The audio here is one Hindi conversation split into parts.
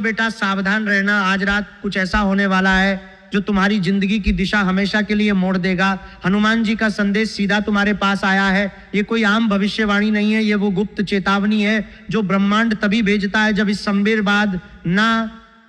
बेटा सावधान रहना, आज रात कुछ ऐसा होने वाला है जो तुम्हारी जिंदगी की दिशा हमेशा के लिए मोड़ देगा। हनुमान जी का संदेश सीधा तुम्हारे पास आया है। ये कोई आम भविष्यवाणी नहीं है, ये वो गुप्त चेतावनी है जो ब्रह्मांड तभी भेजता है जब इस संवेर बाद ना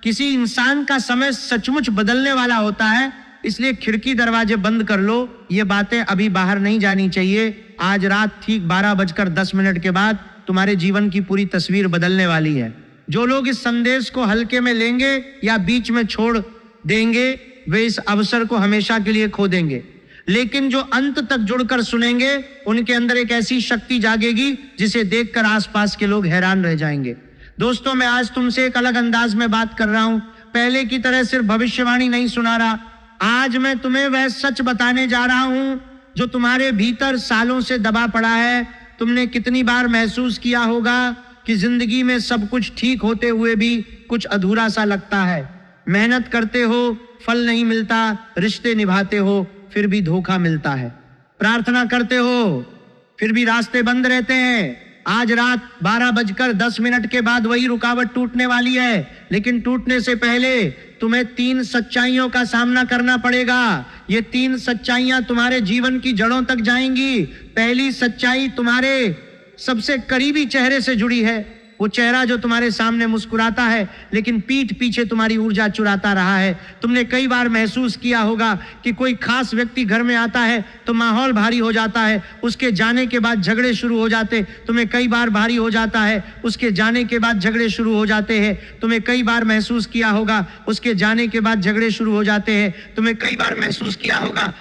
किसी इंसान का समय सचमुच बदलने वाला होता है। इसलिए खिड़की दरवाजे बंद कर लो, ये बातें अभी बाहर नहीं जानी चाहिए। आज रात ठीक 12:10 के बाद तुम्हारे जीवन की पूरी तस्वीर बदलने वाली है। जो लोग इस संदेश को हल्के में लेंगे या बीच में छोड़ देंगे वे इस अवसर को हमेशा के लिए खो देंगे, लेकिन जो अंत तक जुड़कर सुनेंगे उनके अंदर एक ऐसी शक्ति जागेगी जिसे देखकर आसपास के लोग हैरान रह जाएंगे। दोस्तों, मैं आज तुमसे एक अलग अंदाज में बात कर रहा हूं। पहले की तरह सिर्फ भविष्यवाणी नहीं सुना रहा। आज मैं तुम्हें वह सच बताने जा रहा हूं जो तुम्हारे भीतर सालों से दबा पड़ा है। तुमने कितनी बार महसूस किया होगा कि जिंदगी में सब कुछ ठीक होते हुए भी कुछ अधूरा सा लगता है। मेहनत करते हो, फल नहीं मिलता, रिश्ते निभाते हो, फिर भी धोखा मिलता है। प्रार्थना करते हो, फिर भी रास्ते बंद रहते हैं। आज रात 12:10 के बाद वही रुकावट टूटने वाली है, लेकिन टूटने से पहले तुम्हें 3 सच्चाइयों का सामना करना पड़ेगा। ये 3 सच्चाइयां तुम्हारे जीवन की जड़ों तक जाएंगी। पहली सच्चाई तुम्हारे सबसे करीबी चेहरे से जुड़ी है। वो चेहरा जो तुम्हारे सामने मुस्कुराता है लेकिन पीठ पीछे तुम्हारी ऊर्जा चुराता रहा है। तुमने कई बार महसूस किया होगा कि कोई खास व्यक्ति घर में आता है तो माहौल भारी हो जाता है, उसके जाने के बाद झगड़े शुरू हो जाते। तुम्हें कई बार भारी हो जाता है, उसके जाने के बाद झगड़े शुरू हो जाते हैं। तुम्हें कई बार महसूस किया होगा उसके जाने के बाद झगड़े शुरू हो जाते हैं। तुम्हें कई बार महसूस किया होगा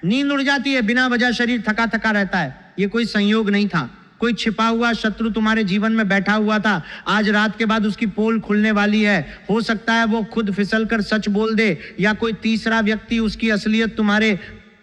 नींद उड़ जाती है, बिना वजह शरीर थका थका रहता है। ये कोई संयोग नहीं था, कोई छिपा हुआ शत्रु तुम्हारे जीवन में बैठा हुआ था। आज रात के बाद उसकी पोल खुलने वाली है। हो सकता है वो खुद फिसल कर सच बोल दे या कोई तीसरा व्यक्ति उसकी असलियत तुम्हारे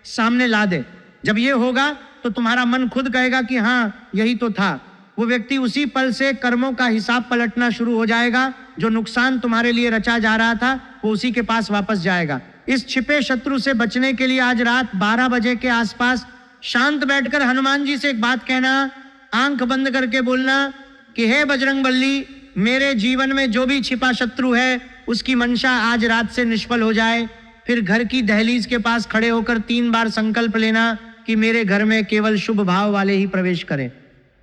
सामने ला दे। जब ये होगा तो तुम्हारा मन खुद कहेगा कि हाँ यही तो था। वो व्यक्ति उसी पल से कर्मों का हिसाब पलटना शुरू हो जाएगा। जो नुकसान तुम्हारे लिए रचा जा रहा था वो उसी के पास वापस जाएगा। इस छिपे शत्रु से बचने के लिए आज रात 12 बजे के आसपास शांत बैठकर हनुमान जी से एक बात कहना, आंख बंद करके बोलना कि हे बजरंगबली, मेरे जीवन में जो भी छिपा शत्रु है उसकी मंशा आज रात से निष्फल हो जाए। फिर घर की दहलीज के पास खड़े होकर 3 बार संकल्प लेना कि मेरे घर में केवल शुभ भाव वाले ही प्रवेश करें।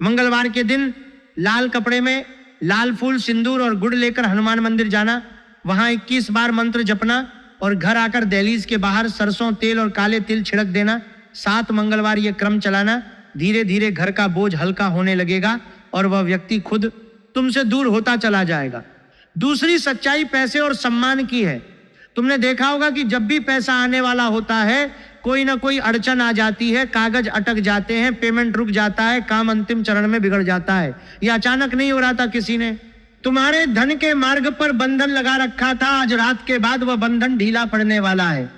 मंगलवार के दिन लाल कपड़े में लाल फूल, सिंदूर और गुड़ लेकर हनुमान मंदिर जाना, वहां 21 बार मंत्र जपना और घर आकर दहलीज के बाहर सरसों तेल और काले तिल छिड़क देना। 7 मंगलवार ये क्रम चलाना। धीरे धीरे घर का बोझ हल्का होने लगेगा और वह व्यक्ति खुद तुमसे दूर होता चला जाएगा। दूसरी सच्चाई पैसे और सम्मान की है। तुमने देखा होगा कि जब भी पैसा आने वाला होता है कोई ना कोई अड़चन आ जाती है, कागज अटक जाते हैं, पेमेंट रुक जाता है, काम अंतिम चरण में बिगड़ जाता है। यह अचानक नहीं हो रहा था, किसी ने तुम्हारे धन के मार्ग पर बंधन लगा रखा था। आज रात के बाद वह बंधन ढीला पड़ने वाला है।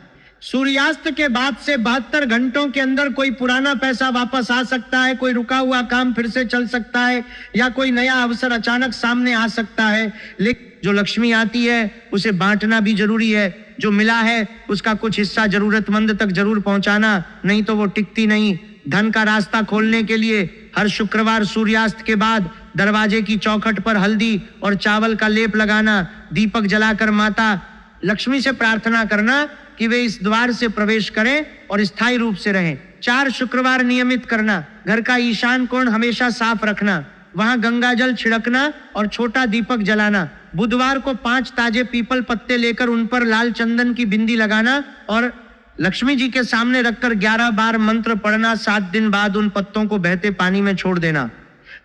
सूर्यास्त के बाद से 72 घंटों के अंदर कोई पुराना पैसा वापस आ सकता है, कोई रुका हुआ काम फिर से चल सकता है या कोई नया अवसर अचानक सामने आ सकता है। लेकिन जो लक्ष्मी आती है उसे बांटना भी जरूरी है। जो मिला है उसका कुछ हिस्सा जरूरतमंद तक जरूर पहुंचाना, नहीं तो वो टिकती नहीं। धन का रास्ता खोलने के लिए हर शुक्रवार सूर्यास्त के बाद दरवाजे की चौखट पर हल्दी और चावल का लेप लगाना, दीपक जलाकर माता लक्ष्मी से प्रार्थना करना कि वे इस द्वार से प्रवेश करें और स्थायी रूप से रहें। 4 शुक्रवार नियमित करना। घर का ईशान कोण हमेशा साफ रखना, वहां गंगा जल छिड़कना और छोटा दीपक जलाना। बुधवार को 5 ताजे पीपल पत्ते लेकर उन पर लाल चंदन की बिंदी लगाना और लक्ष्मी जी के सामने रखकर 11 बार मंत्र पढ़ना। 7 दिन बाद उन पत्तों को बहते पानी में छोड़ देना।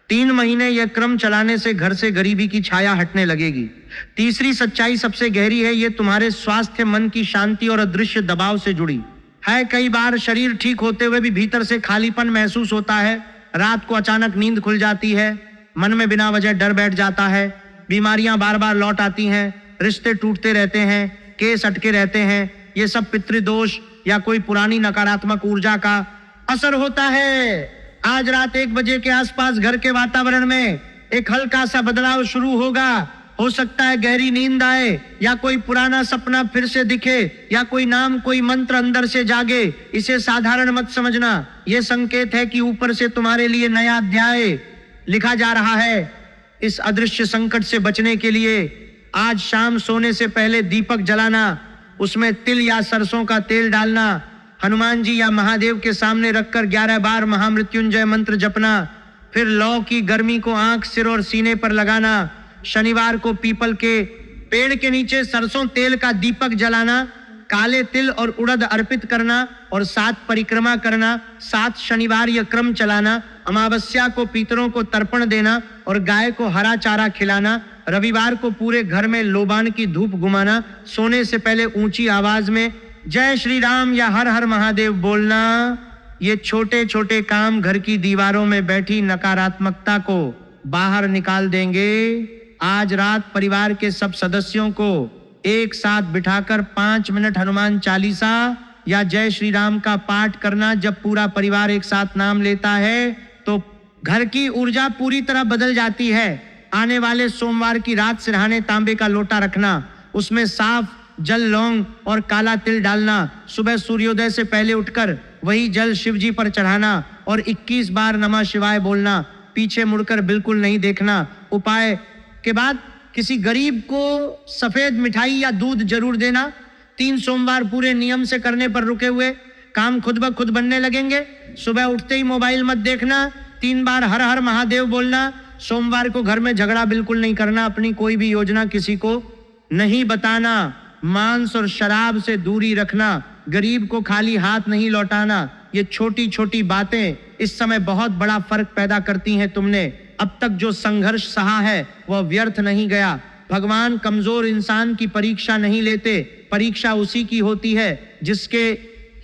3 महीने यह क्रम चलाने से घर से गरीबी की छाया हटने लगेगी। तीसरी सच्चाई सबसे गहरी है। ये तुम्हारे स्वास्थ्य, मन की शांति और अदृश्य दबाव से जुड़ी है। कई बार शरीर ठीक होते हुए भी भीतर से खालीपन महसूस होता है। रात को अचानक नींद खुल जाती है, मन में बिना वजह डर बैठ जाता है, बीमारियां बार बार लौट आती हैं, रिश्ते टूटते रहते हैं, केस अटके रहते हैं। ये सब पितृदोष या कोई पुरानी नकारात्मक ऊर्जा का असर होता है। आज रात 1 बजे के आसपास घर के वातावरण में एक हल्का सा बदलाव शुरू होगा। हो सकता है गहरी नींद आए या कोई पुराना सपना फिर से दिखे या कोई नाम, कोई मंत्र अंदर से जागे। इसे साधारण मत समझना, यह संकेत है कि ऊपर से तुम्हारे लिए नया अध्याय लिखा जा रहा है। इस अदृश्य संकट से बचने के लिए आज शाम सोने से पहले दीपक जलाना, उसमें तिल या सरसों का तेल डालना, हनुमान जी या महादेव के सामने रखकर 11 बार महामृत्युंजय मंत्र जपना, फिर लौ की गर्मी को आंख, सिर और सीने पर लगाना, शनिवार को पीपल के पेड़ के नीचे सरसों तेल का दीपक जलाना, काले तिल और उड़द अर्पित करना और 7 परिक्रमा करना, 7 शनिवार यह क्रम चलाना, अमावस्या को पितरों को तर्पण देना और गाय को हरा चारा खिलाना, रविवार को पूरे घर में लोबान की धूप घुमाना, सोने से पहले ऊंची आवाज में जय श्री राम या हर हर महादेव बोलना। ये छोटे छोटे काम घर की दीवारों में बैठी नकारात्मकता को बाहर निकाल देंगे। आज रात परिवार के सब सदस्यों को एक साथ बिठाकर 5 मिनट हनुमान चालीसा या जय श्री राम का पाठ करना। जब पूरा परिवार एक साथ नाम लेता है तो घर की ऊर्जा पूरी तरह बदल जाती है। आने वाले सोमवार की रात सिरहाने तांबे का लोटा रखना, उसमें साफ जल, लौंग और काला तिल डालना, सुबह सूर्योदय से पहले उठकर वही जल शिव जी पर चढ़ाना और 21 बार नमः शिवाय बोलना, पीछे मुड़कर बिल्कुल नहीं देखना। उपाय के बाद किसी गरीब को सफेद मिठाई या दूध जरूर देना। 3 सोमवार पूरे नियम से करने पर रुके हुए काम खुद ब खुद बनने लगेंगे। सुबह उठते ही मोबाइल मत देखना, 3 बार हर हर महादेव बोलना। सोमवार को घर में झगड़ा बिल्कुल नहीं करना, अपनी कोई भी योजना किसी को नहीं बताना, मांस और शराब से दूरी रखना, गरीब को खाली हाथ नहीं लौटाना। ये छोटी छोटी बातें इस समय बहुत बड़ा फर्क पैदा करती हैं। तुमने अब तक जो संघर्ष सहा है वह व्यर्थ नहीं गया। भगवान कमजोर इंसान की परीक्षा नहीं लेते, परीक्षा उसी की होती है जिसके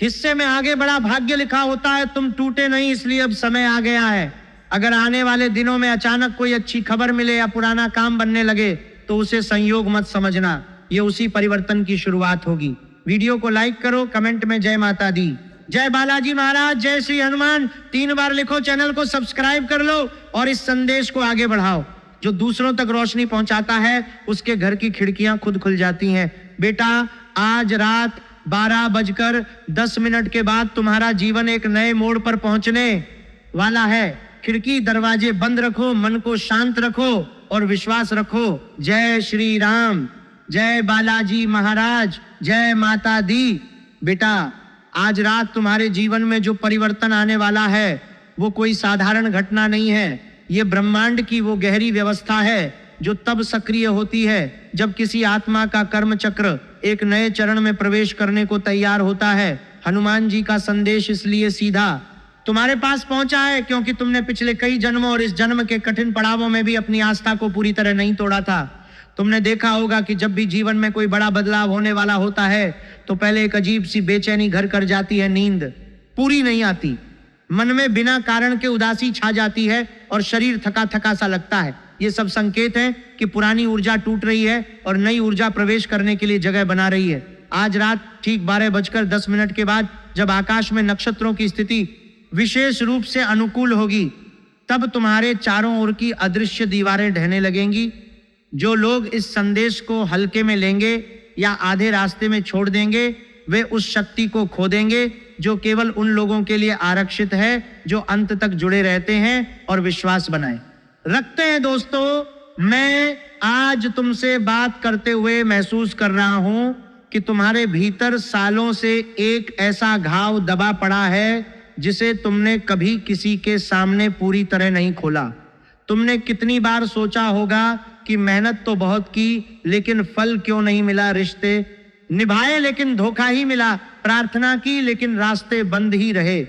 हिस्से में आगे बड़ा भाग्य लिखा होता है। तुम टूटे नहीं, इसलिए अब समय आ गया है। अगर आने वाले दिनों में अचानक कोई अच्छी खबर मिले या पुराना काम बनने लगे तो उसे संयोग मत समझना, ये उसी परिवर्तन की शुरुआत होगी। वीडियो को लाइक करो, कमेंट में जय माता दी, जय बालाजी महाराज, जय श्री हनुमान 3 बार लिखो, चैनल को सब्सक्राइब कर लो और इस संदेश को आगे बढ़ाओ। जो दूसरों तक रोशनी पहुंचाता है उसके घर की खिड़कियां खुद खुल जाती हैं। बेटा, आज रात 12:10 के बाद तुम्हारा जीवन एक नए मोड़ पर पहुंचने वाला है। खिड़की दरवाजे बंद रखो, मन को शांत रखो और विश्वास रखो। जय श्री राम, जय बालाजी महाराज, जय माता दी। बेटा, आज रात तुम्हारे जीवन में जो परिवर्तन आने वाला है वो कोई साधारण घटना नहीं है। ये ब्रह्मांड की वो गहरी व्यवस्था है जो तब सक्रिय होती है जब किसी आत्मा का कर्म चक्र एक नए चरण में प्रवेश करने को तैयार होता है। हनुमान जी का संदेश इसलिए सीधा तुम्हारे पास पहुंचा है क्योंकि तुमने पिछले कई जन्मों और इस जन्म के कठिन पड़ावों में भी अपनी आस्था को पूरी तरह नहीं तोड़ा था। तुमने देखा होगा कि जब भी जीवन में कोई बड़ा बदलाव होने वाला होता है तो पहले एक अजीब सी बेचैनी घर कर जाती है, नींद पूरी नहीं आती, मन में बिना कारण के उदासी छा जाती है और शरीर थका थका सा लगता है। ये सब संकेत हैं कि पुरानी ऊर्जा टूट रही है और नई ऊर्जा प्रवेश करने के लिए जगह बना रही है। आज रात ठीक 12:10 के बाद जब आकाश में नक्षत्रों की स्थिति विशेष रूप से अनुकूल होगी तब तुम्हारे चारों ओर की अदृश्य दीवारें ढहने लगेंगी। जो लोग इस संदेश को हल्के में लेंगे या आधे रास्ते में छोड़ देंगे वे उस शक्ति को खो देंगे जो केवल उन लोगों के लिए आरक्षित है जो अंत तक जुड़े रहते हैं और विश्वास बनाए रखते हैं। दोस्तों, मैं आज तुमसे बात करते हुए महसूस कर रहा हूं कि तुम्हारे भीतर सालों से एक ऐसा घाव दबा पड़ा है जिसे तुमने कभी किसी के सामने पूरी तरह नहीं खोला। तुमने कितनी बार सोचा होगा कि मेहनत तो बहुत की लेकिन फल क्यों नहीं मिला, रिश्ते निभाए लेकिन धोखा ही मिला, प्रार्थना की लेकिन रास्ते बंद ही रहे।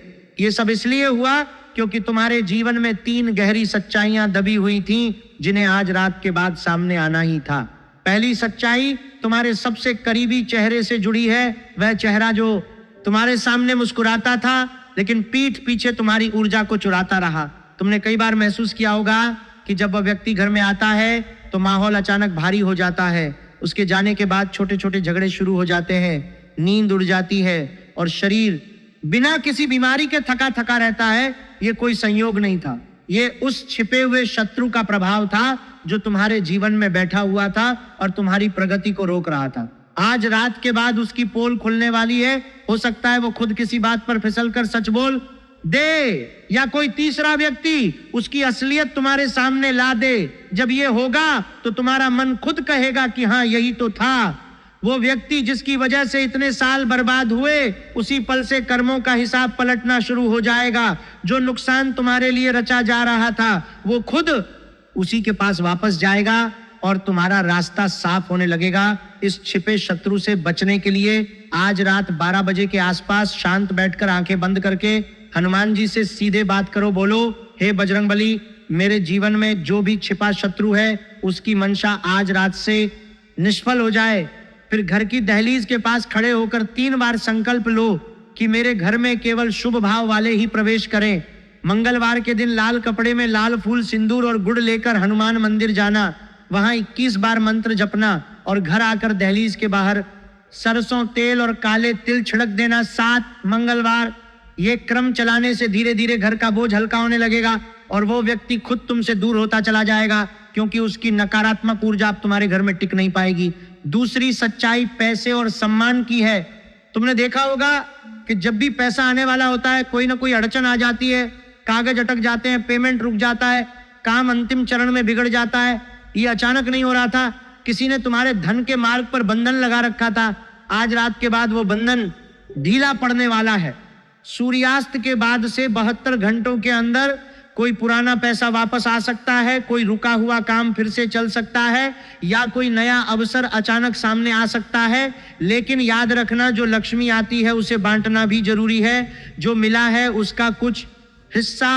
ये सब इसलिए हुआ क्योंकि तुम्हारे जीवन में 3 गहरी सच्चाइयां दबी हुई थीं जिन्हें आज रात के बाद सामने आना ही था। पहली सच्चाई तुम्हारे सबसे करीबी चेहरे से जुड़ी है। वह चेहरा जो तुम्हारे सामने मुस्कुराता था लेकिन पीठ पीछे तुम्हारी ऊर्जा को चुराता रहा। तुमने कई बार महसूस किया होगा कि जब वह व्यक्ति घर में आता है तो माहौल अचानक भारी हो जाता है। उसके जाने के बाद छोटे छोटे झगड़े शुरू हो जाते हैं, नींद उड़ जाती है और शरीर बिना किसी बीमारी के थका थका रहता है। ये कोई संयोग नहीं था, ये उस छिपे हुए शत्रु का प्रभाव था जो तुम्हारे जीवन में बैठा हुआ था और तुम्हारी प्रगति को रोक रहा था। आज रात के बाद उसकी पोल खुलने वाली है। हो सकता है वो खुद किसी बात पर फिसल कर सच बोल दे या कोई तीसरा व्यक्ति उसकी असलियत तुम्हारे सामने ला दे। जब ये होगा तो तुम्हारा मन खुद कहेगा कि हाँ यही तो था। वो व्यक्ति जिसकी वजह से इतने साल बर्बाद हुए, उसी पल से कर्मों का हिसाब पलटना शुरू हो जाएगा। जो नुकसान तुम्हारे लिए रचा जा रहा था वो खुद उसी के पास वापस जाएगा और तुम्हारा रास्ता साफ होने लगेगा। इस छिपे शत्रु से बचने के लिए आज रात 12 बजे के आसपास शांत बैठकर आंखें बंद करके हनुमान जी से सीधे बात करो। बोलो, हे बजरंगबली, मेरे जीवन में जो भी छिपा शत्रु है उसकी मंशा आज रात से निष्फल हो जाए। फिर घर की दहलीज के पास खड़े होकर 3 बार संकल्प लो कि मेरे घर में केवल शुभ भाव वाले ही प्रवेश करें। मंगलवार के दिन लाल कपड़े में लाल फूल, सिंदूर और गुड़ लेकर हनुमान मंदिर जाना, वहां 21 बार मंत्र जपना और घर आकर दहलीज के बाहर सरसों तेल और काले तिल छिड़क देना 7 मंगलवार। ये क्रम चलाने से धीरे धीरे घर का बोझ हल्का होने लगेगा और वो व्यक्ति खुद तुमसे दूर होता चला जाएगा, क्योंकि उसकी नकारात्मक ऊर्जा अब तुम्हारे घर में टिक नहीं पाएगी। दूसरी सच्चाई पैसे और सम्मान की है। तुमने देखा होगा कि जब भी पैसा आने वाला होता है कोई ना कोई अड़चन आ जाती है, कागज अटक जाते हैं, पेमेंट रुक जाता है, काम अंतिम चरण में बिगड़ जाता है। ये अचानक नहीं हो रहा था, किसी ने तुम्हारे धन के मार्ग पर बंधन लगा रखा था। आज रात के बाद वो बंधन ढीला पड़ने वाला है। सूर्यास्त के बाद से 72 घंटों के अंदर कोई पुराना पैसा वापस आ सकता है, कोई रुका हुआ काम फिर से चल सकता है, या कोई नया अवसर अचानक सामने आ सकता है। लेकिन याद रखना, जो लक्ष्मी आती है उसे बांटना भी जरूरी है। जो मिला है उसका कुछ हिस्सा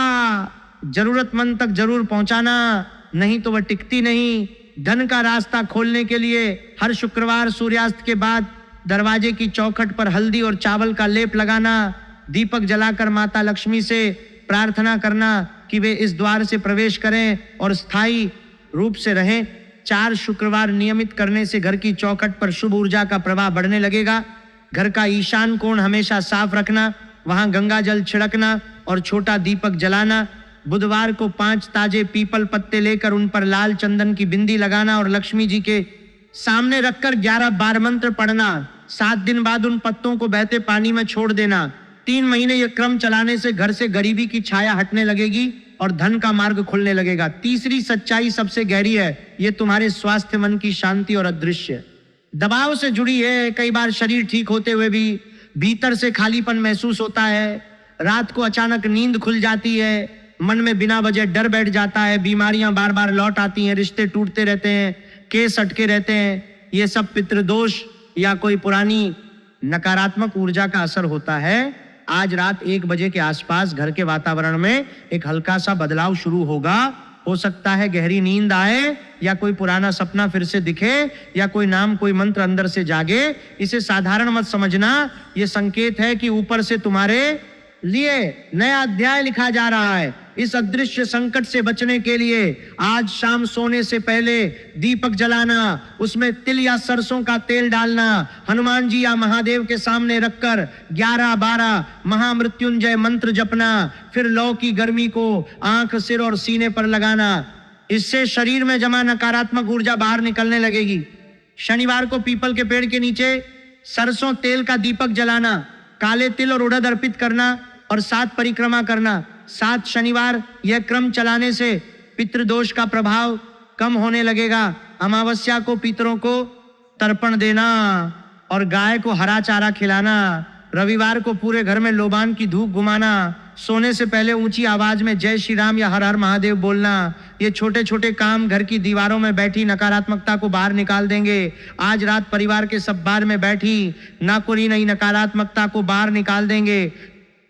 जरूरतमंद तक जरूर पहुंचाना, नहीं तो वह टिकती नहीं। धन का रास्ता खोलने के लिए हर शुक्रवार सूर्यास्त के बाद दरवाजे की चौखट पर हल्दी और चावल का लेप लगाना, दीपक जलाकर माता लक्ष्मी से प्रार्थना करना कि वे इस द्वार से प्रवेश करें और स्थायी रूप से रहें। 4 शुक्रवार नियमित करने से घर की चौखट पर शुभ ऊर्जा का प्रवाह बढ़ने लगेगा। घर का ईशान कोण हमेशा साफ रखना, वहां गंगा जल छिड़कना और छोटा दीपक जलाना। बुधवार को 5 ताजे पीपल पत्ते लेकर उन पर लाल चंदन की बिंदी लगाना और लक्ष्मी जी के सामने रखकर 11 बार मंत्र पढ़ना। 7 दिन बाद उन पत्तों को बहते पानी में छोड़ देना। 3 महीने यह क्रम चलाने से घर से गरीबी की छाया हटने लगेगी और धन का मार्ग खुलने लगेगा। तीसरी सच्चाई सबसे गहरी है, ये तुम्हारे स्वास्थ्य, मन की शांति और अदृश्य दबाव से जुड़ी है। कई बार शरीर ठीक होते हुए भी भीतर से खालीपन महसूस होता है। रात को अचानक नींद खुल जाती है, मन में बिना वजह डर बैठ जाता है, बीमारियां बार बार लौट आती हैं, रिश्ते टूटते रहते हैं, केस अटके रहते हैं। ये सब पितृदोष या कोई पुरानी नकारात्मक ऊर्जा का असर होता है। आज रात 1 बजे के आसपास घर के वातावरण में एक हल्का सा बदलाव शुरू होगा। हो सकता है गहरी नींद आए, या कोई पुराना सपना फिर से दिखे, या कोई नाम, कोई मंत्र अंदर से जागे। इसे साधारण मत समझना, ये संकेत है कि ऊपर से तुम्हारे लिए नया अध्याय लिखा जा रहा है। इस अदृश्य संकट से बचने के लिए आज शाम सोने से पहले दीपक जलाना, उसमें तिल या सरसों का तेल डालना, हनुमान जी या महादेव के सामने रखकर 11-12 महामृत्युंजय मंत्र जपना, फिर लौ की गर्मी को आंख, सिर और सीने पर लगाना। इससे शरीर में जमा नकारात्मक ऊर्जा बाहर निकलने लगेगी। शनिवार को पीपल के पेड़ के नीचे सरसों तेल का दीपक जलाना, काले तिल और उड़द अर्पित करना और 7 परिक्रमा करना। 7 शनिवार यह क्रम चलाने से पितृदोष का प्रभाव कम होने लगेगा। अमावस्या को पितरों को तर्पण देना और गाय को हरा चारा खिलाना। रविवार को पूरे घर में लोबान की धूप घुमाना। सोने से पहले ऊंची आवाज में जय श्री राम या हर हर महादेव बोलना। ये छोटे छोटे काम घर की दीवारों में बैठी नकारात्मकता को बाहर निकाल देंगे। आज रात परिवार के सब बार में बैठी नाकुरी नई नकारात्मकता को बाहर निकाल देंगे।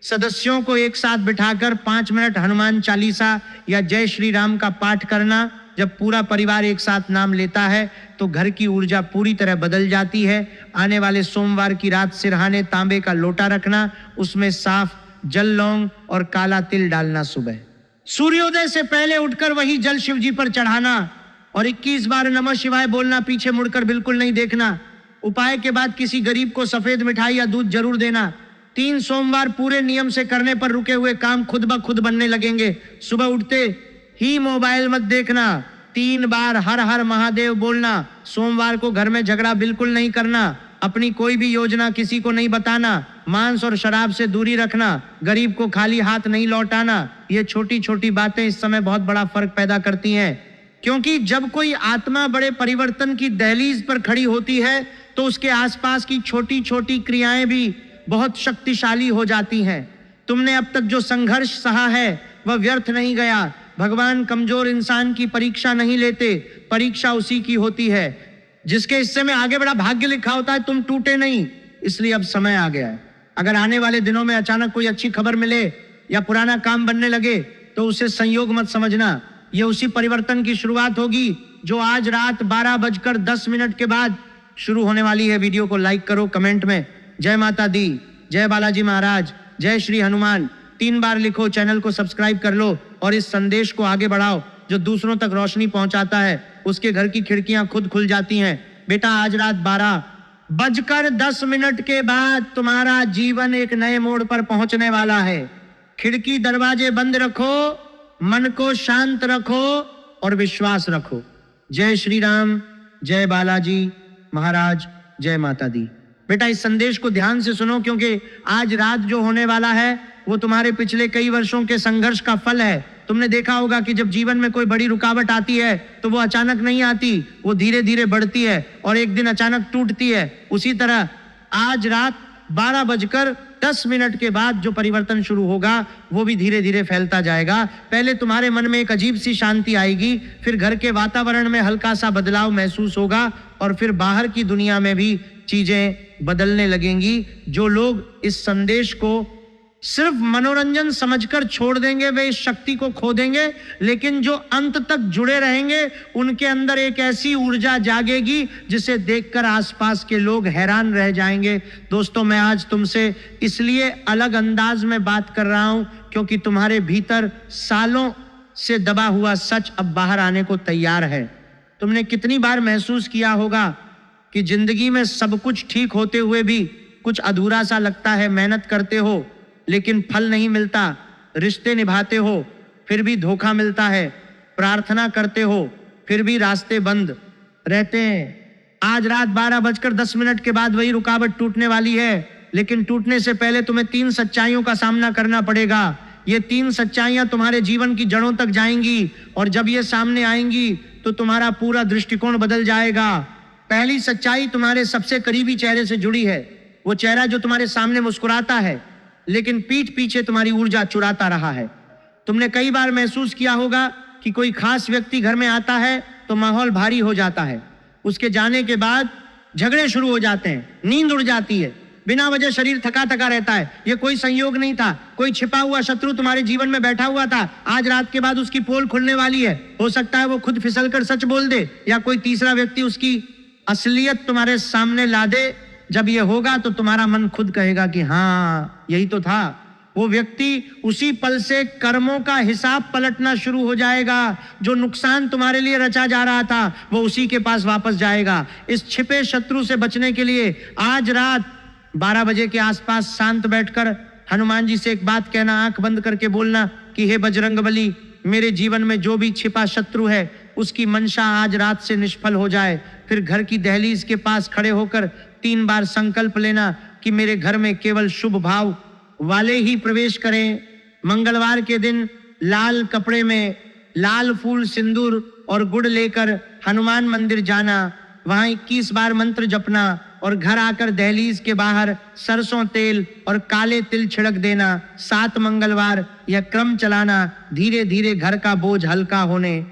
सदस्यों को एक साथ बिठाकर 5 मिनट हनुमान चालीसा या जय श्री राम का पाठ करना। जब पूरा परिवार एक साथ नाम लेता है तो घर की ऊर्जा पूरी तरह बदल जाती है। आने वाले सोमवार की रात सिरहाने तांबे का लोटा रखना, उसमें साफ जल, लौंग और काला तिल डालना। सुबह सूर्योदय से पहले उठकर वही जल शिव जी पर चढ़ाना और 21 बार नमः शिवाय बोलना। पीछे मुड़कर बिल्कुल नहीं देखना। उपाय के बाद किसी गरीब को सफेद मिठाई या दूध जरूर देना। 3 सोमवार पूरे नियम से करने पर रुके हुए काम खुद ब खुद बनने लगेंगे। सुबह उठते ही मोबाइल मत देखना। 3 बार हर हर महादेव बोलना। सोमवार को घर में झगड़ा बिल्कुल नहीं करना। अपनी कोई भी योजना किसी को नहीं बताना, मांस और शराब से दूरी रखना, गरीब को खाली हाथ नहीं लौटाना। ये छोटी छोटी बातें इस समय बहुत बड़ा फर्क पैदा करती हैं, क्योंकि जब कोई आत्मा बड़े परिवर्तन की दहलीज पर खड़ी होती है तो उसके आसपास की छोटी छोटी क्रियाएं भी बहुत शक्तिशाली हो जाती हैं। तुमने अब तक जो संघर्ष सहा है वह व्यर्थ नहीं गया। भगवान कमजोर इंसान की परीक्षा नहीं लेते, परीक्षा उसी की होती है जिसके हिस्से में आगे बड़ा भाग्य लिखा होता है। तुम टूटे नहीं, इसलिए अब समय आ गया है। अगर आने वाले दिनों में अचानक कोई अच्छी खबर मिले या पुराना काम बनने लगे तो उसे संयोग मत समझना, यह उसी परिवर्तन की शुरुआत होगी जो आज रात 12:10 के बाद शुरू होने वाली है। वीडियो को लाइक करो, कमेंट में जय माता दी, जय बालाजी महाराज, जय श्री हनुमान 3 बार लिखो, चैनल को सब्सक्राइब कर लो और इस संदेश को आगे बढ़ाओ। जो दूसरों तक रोशनी पहुंचाता है उसके घर की खिड़कियां खुद खुल जाती हैं। बेटा, आज रात 12:10 के बाद तुम्हारा जीवन एक नए मोड़ पर पहुंचने वाला है। खिड़की दरवाजे बंद रखो, मन को शांत रखो और विश्वास रखो। जय श्री राम, जय बालाजी महाराज, जय माता दी। बेटा, इस संदेश को ध्यान से सुनो, क्योंकि आज रात जो होने वाला है वो तुम्हारे पिछले कई वर्षों के संघर्ष का फल है। तुमने देखा होगा कि जब जीवन में कोई बड़ी रुकावट आती है तो वो अचानक नहीं आती, वो धीरे धीरे बढ़ती है और एक दिन अचानक टूटती है। उसी तरह आज रात 12:10 के बाद जो परिवर्तन शुरू होगा वो भी धीरे धीरे फैलता जाएगा। पहले तुम्हारे मन में एक अजीब सी शांति आएगी, फिर घर के वातावरण में हल्का सा बदलाव महसूस होगा और फिर बाहर की दुनिया में भी चीजें बदलने लगेंगी। जो लोग इस संदेश को सिर्फ मनोरंजन समझकर छोड़ देंगे वे इस शक्ति को खो देंगे, लेकिन जो अंत तक जुड़े रहेंगे उनके अंदर एक ऐसी ऊर्जा जागेगी जिसे देखकर आसपास के लोग हैरान रह जाएंगे। दोस्तों, मैं आज तुमसे इसलिए अलग अंदाज में बात कर रहा हूं क्योंकि तुम्हारे भीतर सालों से दबा हुआ सच अब बाहर आने को तैयार है। तुमने कितनी बार महसूस किया होगा कि जिंदगी में सब कुछ ठीक होते हुए भी कुछ अधूरा सा लगता है। मेहनत करते हो लेकिन फल नहीं मिलता, रिश्ते निभाते हो फिर भी धोखा मिलता है, प्रार्थना करते हो फिर भी रास्ते बंद रहते हैं। आज रात 12:10 के बाद वही रुकावट टूटने वाली है, लेकिन टूटने से पहले तुम्हें 3 सच्चाइयों का सामना करना पड़ेगा। ये 3 सच्चाइयां तुम्हारे जीवन की जड़ों तक जाएंगी और जब ये सामने आएंगी तो तुम्हारा पूरा दृष्टिकोण बदल जाएगा। पहली सच्चाई तुम्हारे सबसे करीबी चेहरे से जुड़ी है। वो चेहरा जो तुम्हारे सामने मुस्कुराता है लेकिन पीठ पीछे तुम्हारी ऊर्जा चुराता रहा है। तुमने कई बार महसूस किया होगा कि कोई खास व्यक्ति घर में आता है तो माहौल भारी हो जाता है, उसके जाने के बाद झगड़े शुरू हो जाते हैं, नींद उड़ जाती है, बिना वजह शरीर थका थका रहता है। ये कोई संयोग नहीं था, कोई छिपा हुआ शत्रु तुम्हारे जीवन में बैठा हुआ था। आज रात के बाद उसकी पोल खुलने वाली है। हो सकता है वो खुद फिसलकर सच बोल दे या कोई तीसरा व्यक्ति उसकी असलियत तुम्हारे सामने ला दे। जब ये होगा तो तुम्हारा मन खुद कहेगा कि हाँ, यही तो था। वो व्यक्ति उसी पल से कर्मों का हिसाब पलटना शुरू हो जाएगा। जो नुकसान तुम्हारे लिए रचा जा रहा था वो उसी के पास वापस जाएगा। इस छिपे शत्रु से बचने के लिए आज रात 12 बजे के आसपास शांत बैठकर हनुमान जी से एक बात कहना, आंख बंद करके बोलना कि हे बजरंगबली, मेरे जीवन में जो भी छिपा शत्रु है उसकी मंशा आज रात से निष्फल हो जाए। फिर घर की दहलीज के पास खड़े होकर 3 बार संकल्प लेना कि मेरे घर में केवल शुभ भाव वाले ही प्रवेश करें। मंगलवार के दिन लाल कपड़े में लाल फूल, सिंदूर और गुड़ लेकर हनुमान मंदिर जाना, वहां 21 बार मंत्र जपना और घर आकर दहलीज के बाहर सरसों तेल और काले तिल छिड़क देना। 7 मंगलवार यह क्रम चलाना। धीरे धीरे घर का बोझ हल्का होने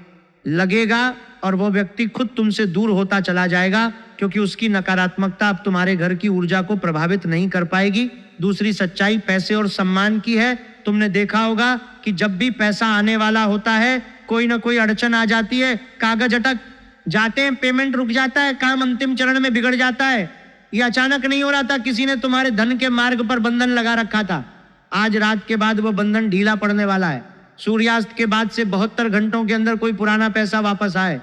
लगेगा और वो व्यक्ति खुद तुमसे दूर होता चला जाएगा, क्योंकि उसकी नकारात्मकता अब तुम्हारे घर की ऊर्जा को प्रभावित नहीं कर पाएगी। दूसरी सच्चाई पैसे और सम्मान की है। तुमने देखा होगा कि जब भी पैसा आने वाला होता है कोई ना कोई अड़चन आ जाती है, कागज अटक जाते हैं, पेमेंट रुक जाता है, काम अंतिम चरण में बिगड़ जाता है। ये अचानक नहीं हो रहा था, किसी ने तुम्हारे धन के मार्ग पर बंधन लगा रखा था। आज रात के बाद वो बंधन ढीला पड़ने वाला है। सूर्यास्त के बाद से 72 घंटों के अंदर कोई पुराना पैसा वापस आए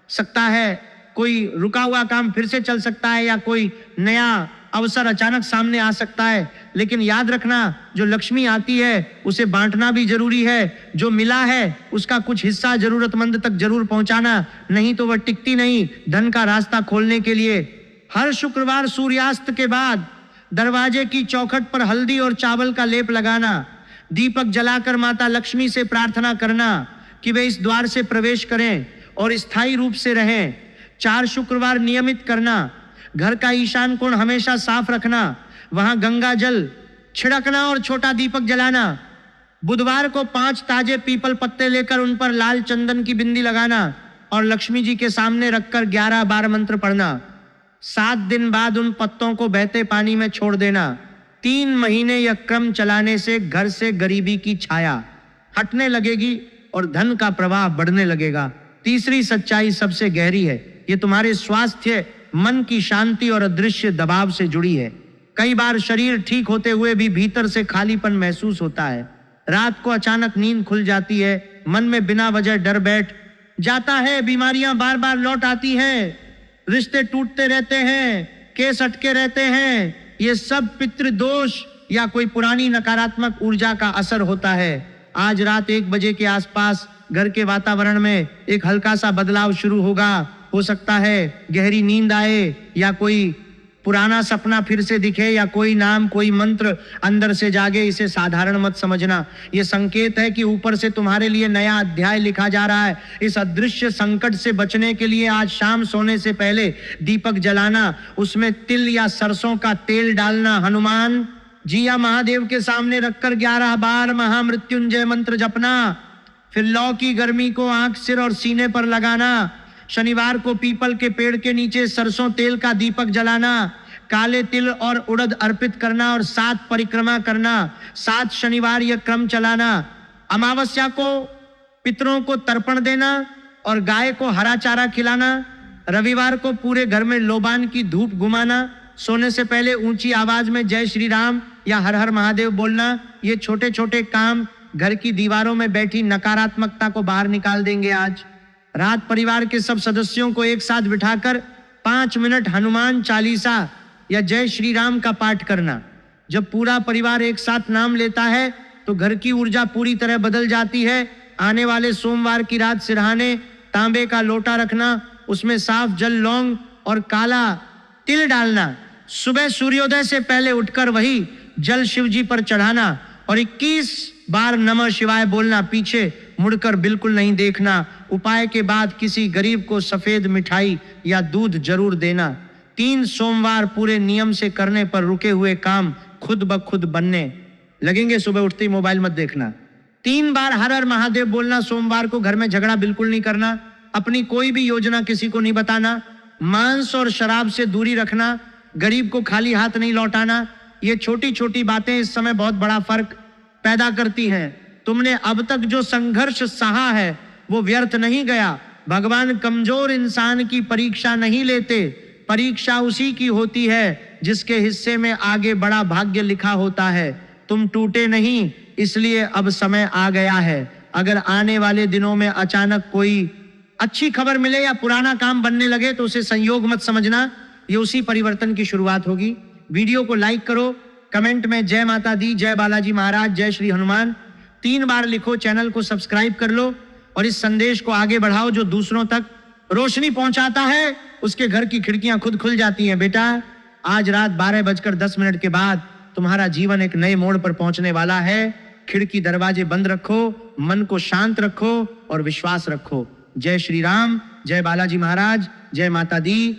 सकता है, कोई रुका हुआ काम फिर से चल सकता है या कोई नया अवसर अचानक सामने आ सकता है। लेकिन याद रखना, जो लक्ष्मी आती है उसे बांटना भी जरूरी है। जो मिला है उसका कुछ हिस्सा जरूरतमंद तक जरूर पहुंचाना, नहीं तो वह टिकती नहीं। धन का रास्ता खोलने के लिए हर शुक्रवार सूर्यास्त के बाद दरवाजे की चौखट पर हल्दी और चावल का लेप लगाना, दीपक जलाकर माता लक्ष्मी से प्रार्थना करना कि वे इस द्वार से प्रवेश करें और स्थायी रूप से रहें। 4 शुक्रवार नियमित करना, घर का ईशान कोण हमेशा साफ रखना, वहां गंगा जल छिड़कना और छोटा दीपक जलाना। बुधवार को 5 ताजे पीपल पत्ते लेकर उन पर लाल चंदन की बिंदी लगाना और लक्ष्मी जी के सामने रखकर 11 बार मंत्र पढ़ना। 7 दिन बाद उन पत्तों को बहते पानी में छोड़ देना। 3 महीने यह क्रम चलाने से घर से गरीबी की छाया हटने लगेगी और धन का प्रवाह बढ़ने लगेगा। तीसरी सच्चाई सबसे गहरी है, ये तुम्हारे स्वास्थ्य, मन की शांति और अदृश्य दबाव से जुड़ी है। कई बार शरीर ठीक होते हुए भी भीतर से खालीपन महसूस होता है। रात को अचानक नींद खुल जाती है, मन में बिना वजह डर बैठ जाता है, बीमारियां बार बार लौट आती हैं, रिश्ते टूटते रहते हैं, केस अटके रहते हैं। ये सब पितृदोष या कोई पुरानी नकारात्मक ऊर्जा का असर होता है। आज रात 1 बजे के आसपास घर के वातावरण में एक हल्का सा बदलाव शुरू होगा। हो सकता है गहरी नींद आए या कोई पुराना सपना फिर से दिखे या कोई नाम, कोई मंत्र अंदर से जागे। इसे साधारण मत समझना, यह संकेत है कि ऊपर से तुम्हारे लिए नया अध्याय लिखा जा रहा है। इस अदृश्य संकट से बचने के लिए आज शाम सोने से पहले दीपक जलाना, उसमें तिल या सरसों का तेल डालना, हनुमान जी या महादेव के सामने रखकर 11 बार महामृत्युंजय मंत्र जपना। फिर लौ की गर्मी को आंख, सिर और सीने पर लगाना। शनिवार को पीपल के पेड़ के नीचे सरसों तेल का दीपक जलाना, काले तिल और उड़द अर्पित करना और 7 परिक्रमा करना। 7 शनिवार यह क्रम चलाना। अमावस्या को पितरों को तर्पण देना और गाय को हरा चारा खिलाना। रविवार को पूरे घर में लोबान की धूप घुमाना। सोने से पहले ऊंची आवाज में जय श्री राम या हर हर महादेव बोलना। ये छोटे छोटे काम घर की दीवारों में बैठी नकारात्मकता को बाहर निकाल देंगे। आज रात परिवार के सब सदस्यों को एक साथ बिठाकर 5 मिनट हनुमान चालीसा या जय श्री राम का पाठ करना। जब पूरा परिवार एक साथ नाम लेता है तो घर की ऊर्जा पूरी तरह बदल जाती है। आने वाले सोमवार की रात सिरहाने तांबे का लोटा रखना, उसमें साफ जल, लौंग और काला तिल डालना। सुबह सूर्योदय से पहले उठकर वही जल शिव जी पर चढ़ाना और 21 बार नमः शिवाय बोलना। पीछे मुड़कर बिल्कुल नहीं देखना। उपाय के बाद किसी गरीब को सफेद मिठाई या दूध जरूर देना। 3 सोमवार पूरे नियम से करने पर रुके हुए काम खुद ब खुद बनने लगेंगे। सुबह उठते ही मोबाइल मत देखना। 3 बार हर हर महादेव बोलना। सोमवार को घर में झगड़ा बिल्कुल नहीं करना। अपनी कोई भी योजना किसी को नहीं बताना। मांस और शराब से दूरी रखना। गरीब को खाली हाथ नहीं लौटाना। ये छोटी छोटी बातें इस समय बहुत बड़ा फर्क पैदा करती हैं। तुमने अब तक जो संघर्ष सहा है वो व्यर्थ नहीं गया। भगवान कमजोर इंसान की परीक्षा नहीं लेते। परीक्षा उसी की होती है जिसके हिस्से में आगे बड़ा भाग्य लिखा होता है। तुम टूटे नहीं, इसलिए अब समय आ गया है। अगर आने वाले दिनों में अचानक कोई अच्छी खबर मिले या पुराना काम बनने लगे तो उसे संयोग मत समझना, ये उसी परिवर्तन की शुरुआत होगी। वीडियो को लाइक करो, कमेंट में जय माता दी, जय बालाजी महाराज, जय श्री हनुमान 3 बार लिखो। चैनल को सब्सक्राइब कर लो और इस संदेश को आगे बढ़ाओ। जो दूसरों तक रोशनी पहुंचाता है उसके घर की खिड़कियां खुद खुल जाती हैं। बेटा, आज रात 12:10 के बाद तुम्हारा जीवन एक नए मोड़ पर पहुंचने वाला है। खिड़की दरवाजे बंद रखो, मन को शांत रखो और विश्वास रखो। जय श्री राम, जय बालाजी महाराज, जय माता दी।